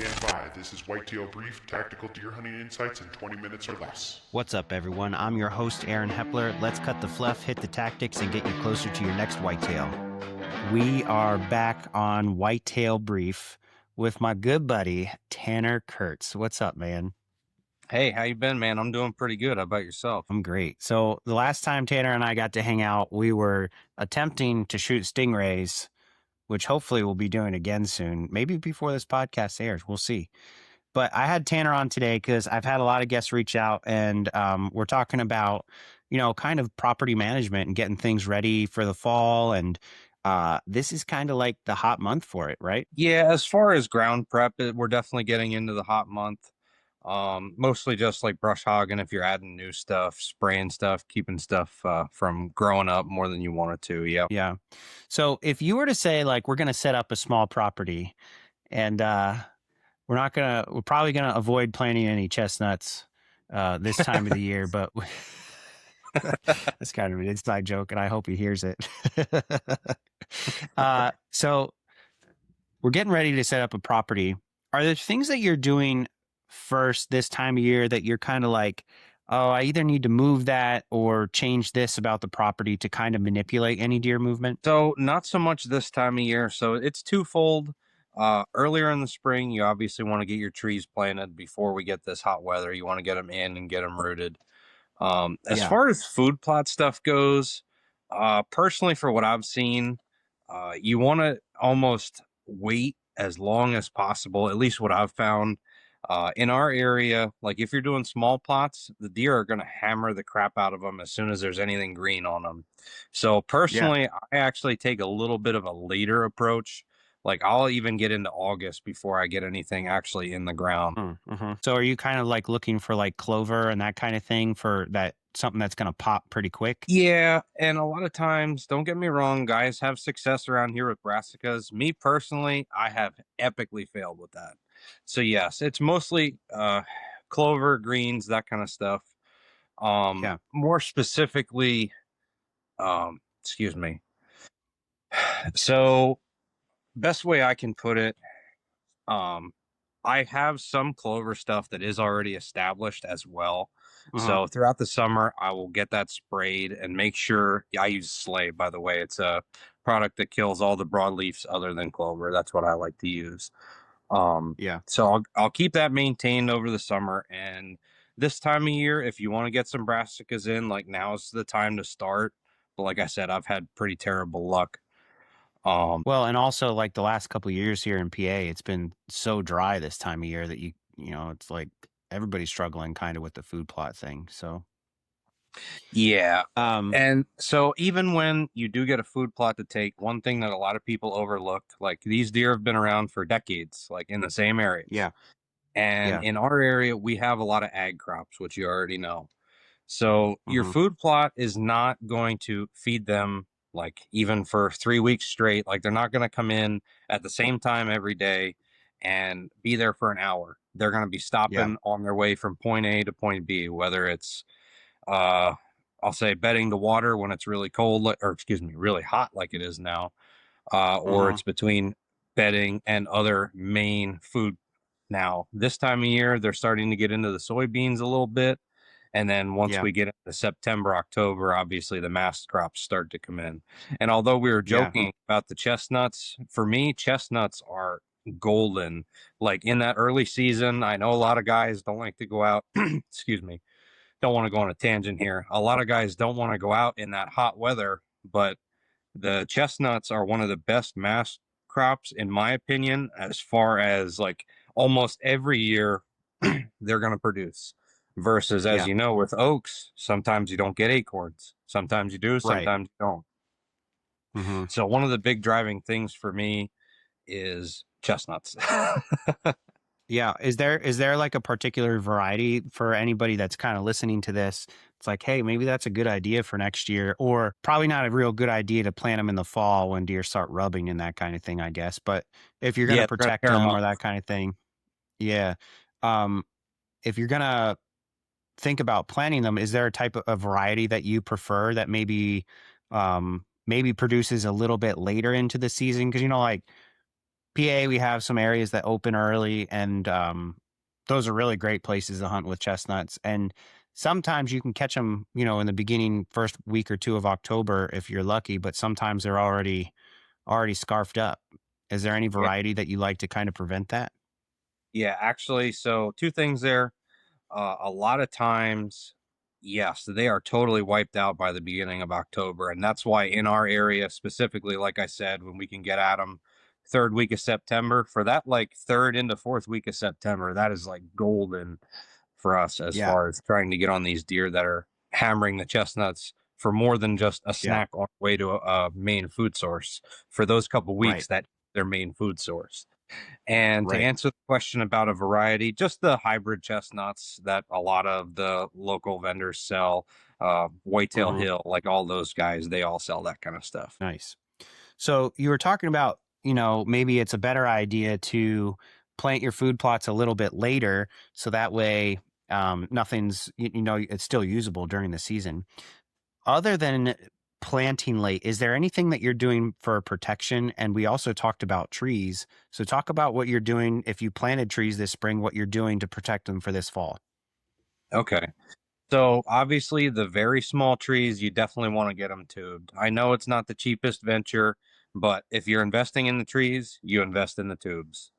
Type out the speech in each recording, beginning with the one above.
Stand by. This is Whitetail Brief, tactical deer hunting insights in 20 minutes or less. What's up, everyone? I'm your host, Aaron Hepler. Let's cut the fluff, hit the tactics, and get you closer to your next whitetail. We are back on Whitetail Brief with my good buddy, Tanner Kurtz. What's up, man? Hey, how you been, man? I'm doing pretty good. How about yourself? I'm great. So the last time Tanner and I got to hang out, we were attempting to shoot stingrays, which hopefully we'll be doing again soon. Maybe before this podcast airs. We'll see. But I had Tanner on today because I've had a lot of guests reach out, and we're talking about, kind of property management and getting things ready for the fall. And this is kind of like the hot month for it, right? Yeah, as far as ground prep, we're definitely getting into the hot month. Mostly just like brush hogging if you're adding new stuff, spraying stuff, keeping stuff from growing up more than you want it to. Yeah. Yeah. So if you were to say, like, we're going to set up a small property and we're probably going to avoid planting any chestnuts this time of the year, but that's kind of an inside joke and I hope he hears it. So we're getting ready to set up a property. Are there things that you're doing first this time of year that you're kind of like, oh, I either need to move that or change this about the property to kind of manipulate any deer movement? So not so much this time of year. So it's twofold. Earlier in the spring, you obviously want to get your trees planted before we get this hot weather. You want to get them in and get them rooted. As far as food plot stuff goes, personally, for what I've seen, you want to almost wait as long as possible. At least what I've found in our area, like if you're doing small plots, the deer are going to hammer the crap out of them as soon as there's anything green on them. So personally, I actually take a little bit of a later approach. Like I'll even get into August before I get anything actually in the ground. Mm-hmm. So are you kind of like looking for like clover and that kind of thing for that, something that's going to pop pretty quick? Yeah, and a lot of times, don't get me wrong, guys have success around here with brassicas. Me personally, I have epically failed with that. So yes, it's mostly clover, greens, that kind of stuff. More specifically, excuse me. So best way I can put it, I have some clover stuff that is already established as well. So throughout the summer, I will get that sprayed and make sure I use Slay, by the way. It's a product that kills all the broadleafs other than clover. That's what I like to use. So I'll keep that maintained over the summer. And this time of year, if you want to get some brassicas in, like now's the time to start. But like I said, I've had pretty terrible luck. Well, and also like the last couple of years here in PA, it's been so dry this time of year that it's like everybody's struggling kind of with the food plot thing. So yeah. And so even when you do get a food plot to take, one thing that a lot of people overlook, like these deer have been around for decades, like in the same area. Yeah. And in our area, we have a lot of ag crops, which you already know. So your food plot is not going to feed them like even for 3 weeks straight. Like they're not going to come in at the same time every day and be there for an hour. They're going to be stopping on their way from point A to point B, whether it's I'll say bedding the water when it's really cold, or excuse me, really hot like it is now, or it's between bedding and other main food. Now this time of year, they're starting to get into the soybeans a little bit. And then once we get into September, October, obviously the mast crops start to come in. And although we were joking about the chestnuts, for me, chestnuts are golden. Like in that early season, I know a lot of guys don't like to go out, excuse me, don't want to go on a tangent here. A lot of guys don't want to go out in that hot weather, but the chestnuts are one of the best mast crops, in my opinion, as far as like almost every year they're going to produce. Versus, as you know, with oaks, sometimes you don't get acorns. Sometimes you do, sometimes you don't. So one of the big driving things for me is chestnuts. Yeah. Is there like a particular variety for anybody that's kind of listening to this? It's like, hey, maybe that's a good idea for next year, or probably not a real good idea to plant them in the fall when deer start rubbing and that kind of thing, I guess. But if you're going to protect them or that kind of thing, if you're going to think about planting them, is there a type of variety that you prefer that maybe produces a little bit later into the season? Because like PA, we have some areas that open early, and those are really great places to hunt with chestnuts. And sometimes you can catch them, in the beginning, first week or two of October if you're lucky, but sometimes they're already scarfed up. Is there any Yeah. variety that you like to kind of prevent that? Yeah, actually, so two things there. A lot of times, yes, they are totally wiped out by the beginning of October. And that's why in our area specifically, like I said, when we can get at them third week of September, for that like third into fourth week of September, that is like golden for us as Yeah. far as trying to get on these deer that are hammering the chestnuts for more than just a Yeah. snack on the way to a main food source. For those couple Right. weeks, that their main food source. And to Right. answer the question about a variety, just the hybrid chestnuts that a lot of the local vendors sell, Whitetail Mhm. Hill, like all those guys, they all sell that kind of stuff. Nice. So you were talking about, maybe it's a better idea to plant your food plots a little bit later, so that way nothing's, it's still usable during the season. Other than planting late, is there anything that you're doing for protection? And we also talked about trees. So talk about what you're doing if you planted trees this spring, what you're doing to protect them for this fall. Okay. So obviously the very small trees, you definitely want to get them tubed. I know it's not the cheapest venture, but if you're investing in the trees, you invest in the tubes.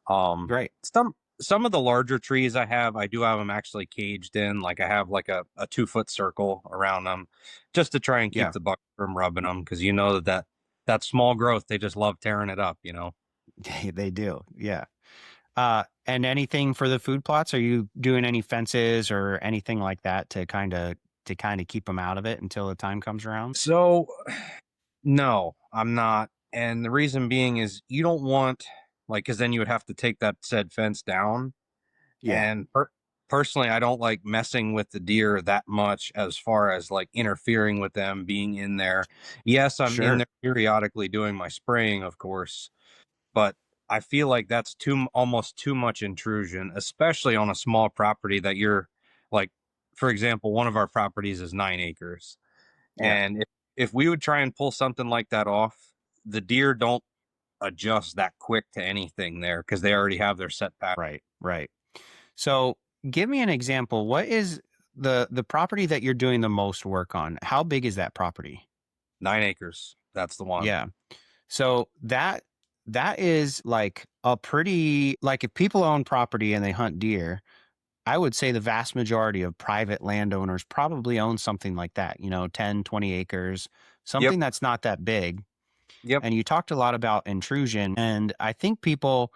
Um, Great. some of the larger trees I do have them actually caged in. Like I have like a 2 foot circle around them, just to try and keep Yeah, the buck from rubbing them, because you know that small growth, they just love tearing it up. they do. Yeah. And anything for the food plots? Are you doing any fences or anything like that to kind of keep them out of it until the time comes around? So no, I'm not, and the reason being is you don't want, like, because then you would have to take that said fence down. Yeah, And personally, I don't like messing with the deer that much as far as like interfering with them being in there. Yes, I'm in sure. there periodically doing my spraying, of course, but I feel like that's almost too much intrusion, especially on a small property that you're like, for example, one of our properties is 9 acres. Yeah, And if we would try and pull something like that off, the deer don't adjust that quick to anything there because they already have their set pattern. right, right. So give me an example. What is the property that you're doing the most work on? How big is that property? 9 acres. That's the one. Yeah. So that is like a pretty, like, if people own property and they hunt deer, I would say the vast majority of private landowners probably own something like that, 10, 20 acres, Yep. something that's not that big. Yep. And you talked a lot about intrusion. And I think people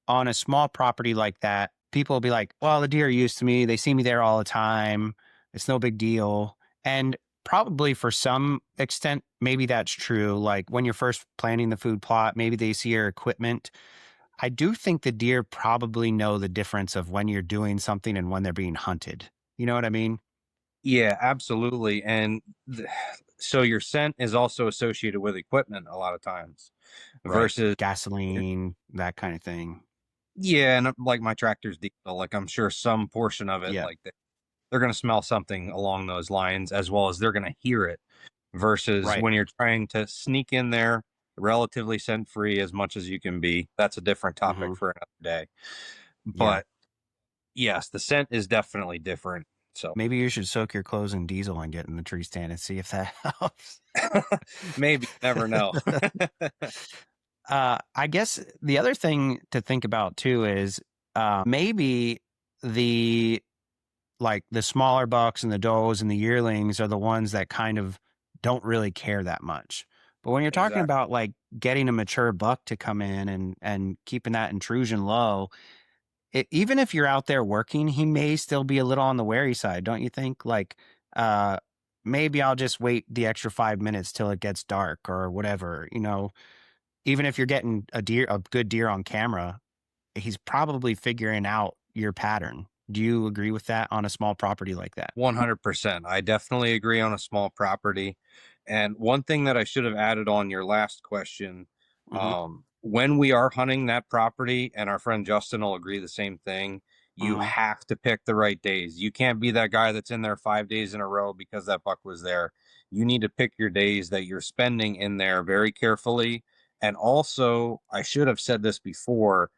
on a small property like that, people will be like, well, the deer are used to me. They see me there all the time. It's no big deal. And probably for some extent, maybe that's true. Like when you're first planning the food plot, maybe they see your equipment. I do think the deer probably know the difference of when you're doing something and when they're being hunted. You know what I mean? Yeah, absolutely. And so your scent is also associated with equipment a lot of times Right. versus, Gasoline, that kind of thing. yeah, and like my tractor's diesel, like I'm sure some portion of it, Yeah. like they're going to smell something along those lines, as well as they're going to hear it, versus Right. when you're trying to sneak in there relatively scent free as much as you can be. That's a different topic Hmm. for another day. Yeah. But yes, the scent is definitely different. So Maybe you should soak your clothes in diesel and get in the tree stand and see if that helps. maybe, never know. I guess the other thing to think about too is maybe the the smaller bucks and the does and the yearlings are the ones that kind of don't really care that much. But when you're talking Exactly. about like getting a mature buck to come in and keeping that intrusion low, even if you're out there working, he may still be a little on the wary side, don't you think? Like, uh, maybe I'll just wait the extra 5 minutes till it gets dark or whatever. Even if you're getting a good deer on camera, he's probably figuring out your pattern. Do you agree with that on a small property like that? 100%. I definitely agree on a small property. And one thing that I should have added on your last question, Hmm. when we are hunting that property, and our friend Justin will agree the same thing, you Hmm. have to pick the right days. You can't be that guy that's in there 5 days in a row because that buck was there. You need to pick your days that you're spending in there very carefully And also, I should have said this before,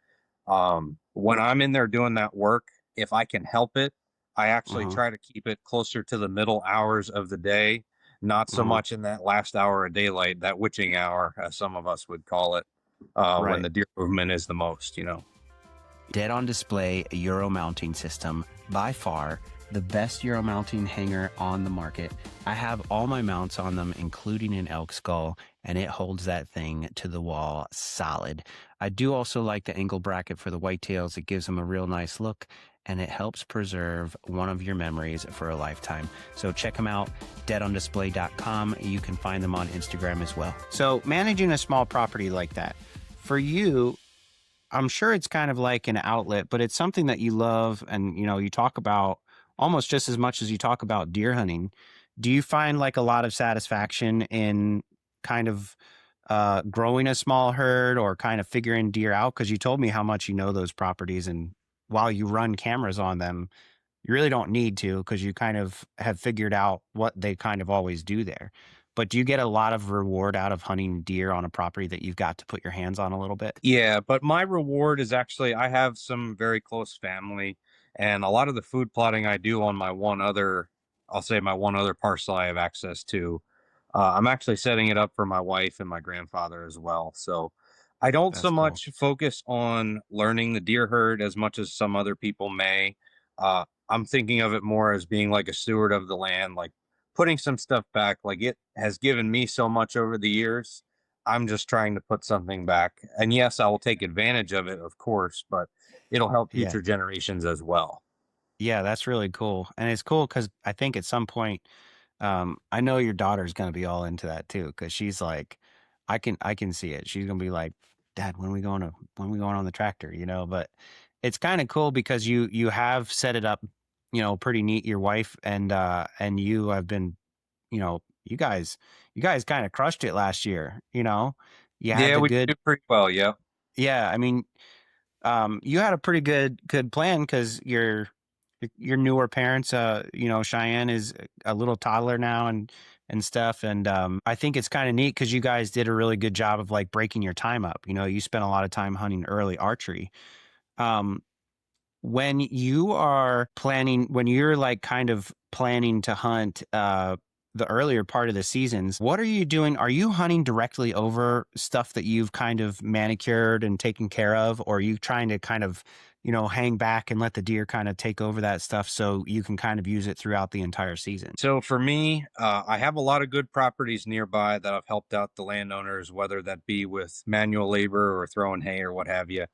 when I'm in there doing that work, if I can help it, I actually Uh-huh. try to keep it closer to the middle hours of the day, not so Uh-huh. much in that last hour of daylight, that witching hour, as some of us would call it, when Right. the deer movement is the most, you know. Dead on Display Euro mounting system, by far the best Euro mounting hanger on the market. I have all my mounts on them, including an elk skull, and it holds that thing to the wall solid. I do also like the angle bracket for the whitetails. It gives them a real nice look, and it helps preserve one of your memories for a lifetime. So check them out, deadondisplay.com. You can find them on Instagram as well. So managing a small property like that, for you, I'm sure it's kind of like an outlet, but it's something that you love and you talk about almost just as much as you talk about deer hunting. Do you find like a lot of satisfaction in kind of growing a small herd or kind of figuring deer out? Because you told me how much you know those properties, and while you run cameras on them, you really don't need to because you kind of have figured out what they kind of always do there. But do you get a lot of reward out of hunting deer on a property that you've got to put your hands on a little bit? Yeah, but my reward is actually I have some very close family, and a lot of the food plotting I do on I'll say my one other parcel I have access to. I'm actually setting it up for my wife and my grandfather as well. So I don't so That's cool. much focus on learning the deer herd as much as some other people may. I'm thinking of it more as being like a steward of the land, like putting some stuff back. Like it has given me so much over the years. I'm just trying to put something back. And yes, I will take advantage of it, of course, but it'll help Yeah. future generations as well. Yeah, that's really cool. And it's cool because I think at some point, I know your daughter's gonna be all into that too, because she's like, I can see it. She's gonna be like, Dad, when we going on the tractor, But it's kind of cool because you have set it up, pretty neat. Your wife and you have been, you guys kind of crushed it last year, You had Yeah, the we do good, pretty well. Yeah. yeah, I mean, you had a pretty good plan because your newer parents, Cheyenne is a little toddler now and stuff, and I think it's kind of neat because you guys did a really good job of like breaking your time up. You spent a lot of time hunting early archery. Um, when you're like kind of planning to hunt the earlier part of the seasons, what are you doing? Are you hunting directly over stuff that you've kind of manicured and taken care of, or are you trying to kind of hang back and let the deer kind of take over that stuff so you can kind of use it throughout the entire season? So for me, I have a lot of good properties nearby that I've helped out the landowners, whether that be with manual labor or throwing hay or what have you.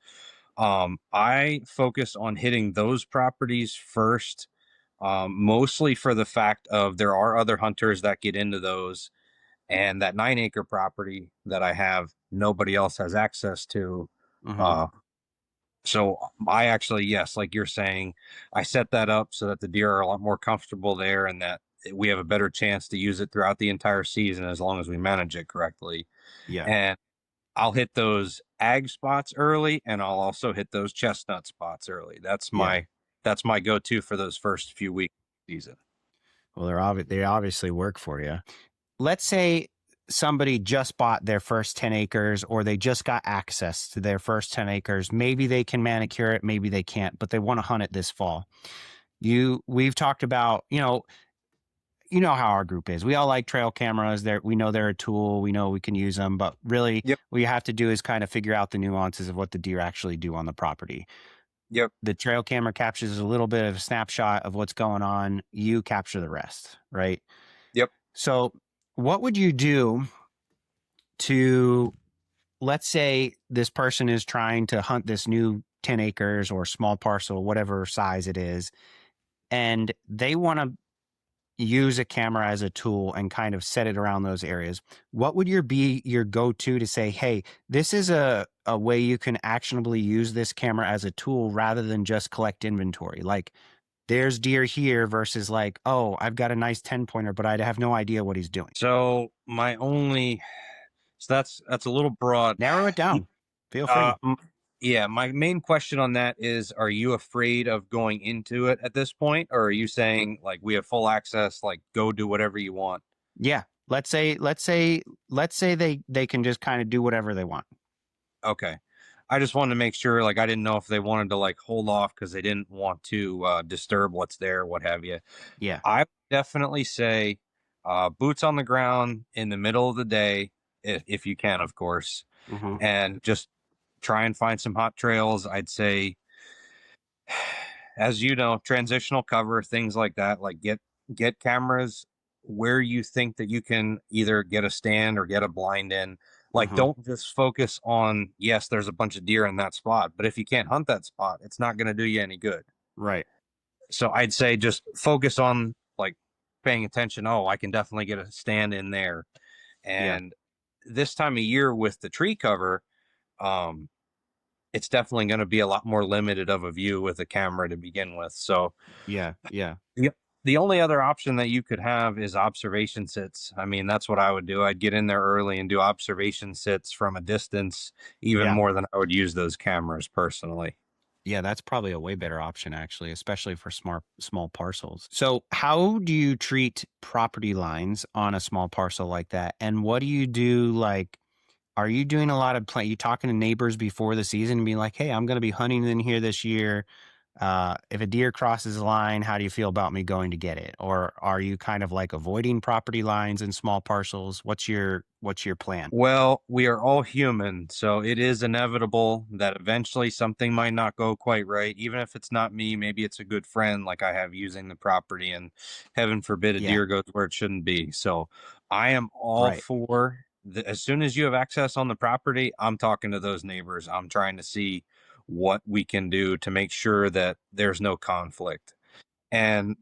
I focus on hitting those properties first, mostly for the fact of there are other hunters that get into those, and that 9 acre property that I have, nobody else has access to. Hmm. Uh, so I actually, yes, like you're saying, I set that up so that the deer are a lot more comfortable there and that we have a better chance to use it throughout the entire season as long as we manage it correctly. Yeah. And I'll hit those ag spots early and I'll also hit those chestnut spots early. Yeah. That's my go-to for those first few weeks of the season. Well, they obviously work for you. Let's say somebody just bought their first 10 acres or they just got access to their first 10 acres. Maybe they can manicure it, maybe they can't, but they want to hunt it this fall. We've talked about, how our group is. We all like trail cameras. We know they're a tool. We know we can use them, but really Yep. what you have to do is kind of figure out the nuances of what the deer actually do on the property. Yep. The trail camera captures a little bit of a snapshot of what's going on. You capture the rest, right? Yep. So what would you do to, let's say this person is trying to hunt this new 10 acres or small parcel, whatever size it is, and they want to use a camera as a tool and kind of set it around those areas? What would be your go-to to say, hey, this is a way you can actionably use this camera as a tool rather than just collect inventory? Like, there's deer here versus like, oh, I've got a nice 10 pointer, but I have no idea what he's doing. So that's a little broad. Narrow it down. Feel free. Yeah, my main question on that is, are you afraid of going into it at this point? Or are you saying like we have full access, like go do whatever you want? Yeah. let's say they can just kind of do whatever they want. Okay. I just wanted to make sure, like, I didn't know if they wanted to like hold off because they didn't want to disturb what's there, what have you. Yeah. I would definitely say boots on the ground in the middle of the day, if you can, of course, and just try and find some hot trails. I'd say, as you know, transitional cover, things like that, like get cameras where you think that you can either get a stand or get a blind in. Like, don't just focus on, yes, there's a bunch of deer in that spot, but if you can't hunt that spot, it's not going to do you any good. Right. So I'd say just focus on like paying attention. Oh, I can definitely get a stand in there. And this time of year with the tree cover, it's definitely going to be a lot more limited of a view with a camera to begin with. So yeah. the only other option that you could have is observation sits. I mean, that's what I would do. I'd get in there early and do observation sits from a distance, even more than I would use those cameras personally. Yeah, that's probably a way better option, actually, especially for small parcels. So how do you treat property lines on a small parcel like that? And what do you do? Like, are you doing a lot of you talking to neighbors before the season and being like, hey, I'm going to be hunting in here this year. If a deer crosses the line, how do you feel about me going to get it? Or are you kind of like avoiding property lines in small parcels? What's your plan? Well, we are all human, so it is inevitable that eventually something might not go quite right. Even if it's not me, maybe it's a good friend like I have using the property, and heaven forbid a deer goes where it shouldn't be. So I am all for as soon as you have access on the property, I'm talking to those neighbors. I'm trying to see what we can do to make sure that there's no conflict. And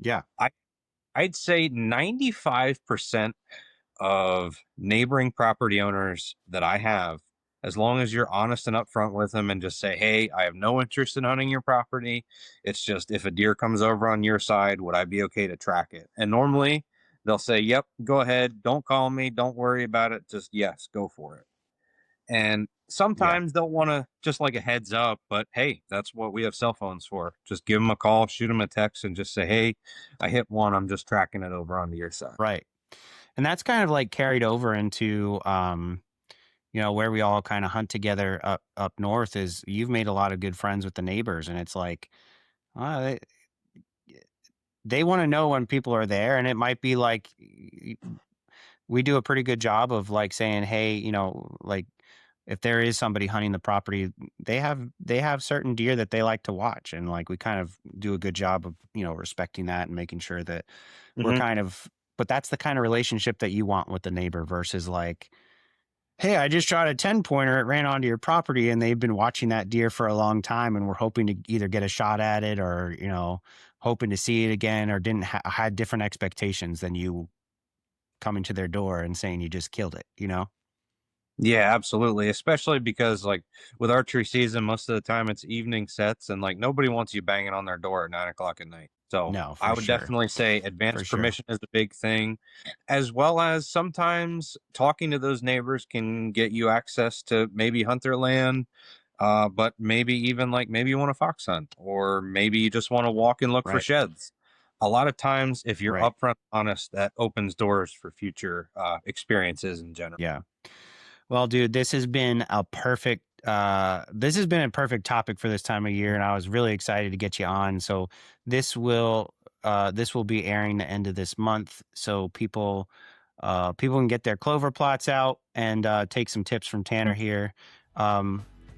I'd say 95% of neighboring property owners that I have, as long as you're honest and upfront with them and just say, hey, I have no interest in hunting your property. It's just, if a deer comes over on your side, would I be okay to track it? And normally they'll say, yep, go ahead. Don't call me. Don't worry about it. Just, yes, go for it. And sometimes they'll want to just like a heads up, but hey, that's what we have cell phones for. Just give them a call, shoot them a text, and just say, hey, I hit one. I'm just tracking it over onto your side. Right. And that's kind of like carried over into, where we all kind of hunt together up north. Is you've made a lot of good friends with the neighbors, and it's like, they want to know when people are there, and it might be like we do a pretty good job of like saying, hey, like if there is somebody hunting the property, they have certain deer that they like to watch, and like we kind of do a good job of respecting that and making sure that we're kind of. But that's the kind of relationship that you want with the neighbor versus like, hey, I just shot a 10-pointer. It ran onto your property, and they've been watching that deer for a long time, and we're hoping to either get a shot at it or, hoping to see it again, or didn't had different expectations than you coming to their door and saying you just killed it, Yeah, absolutely. Especially because like with archery season, most of the time it's evening sets, and like nobody wants you banging on their door at 9:00 at night. So no, I would definitely say advanced permission is a big thing, as well as sometimes talking to those neighbors can get you access to maybe hunt their land. But maybe even like maybe you want to fox hunt, or maybe you just want to walk and look for sheds. A lot of times, if you're upfront honest, that opens doors for future experiences in general. Yeah. Well, dude, this has been a perfect topic for this time of year, and I was really excited to get you on. So this will be airing the end of this month, so people can get their clover plots out and take some tips from Tanner here.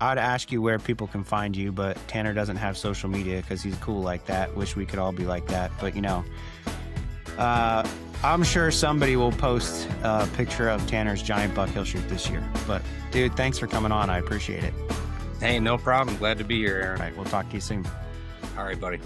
I'd ask you where people can find you, but Tanner doesn't have social media because he's cool like that. Wish we could all be like that, but I'm sure somebody will post a picture of Tanner's giant buck he'll shoot this year. But dude, thanks for coming on. I appreciate it. Hey, no problem. Glad to be here, Aaron. All right, we'll talk to you soon. All right, buddy.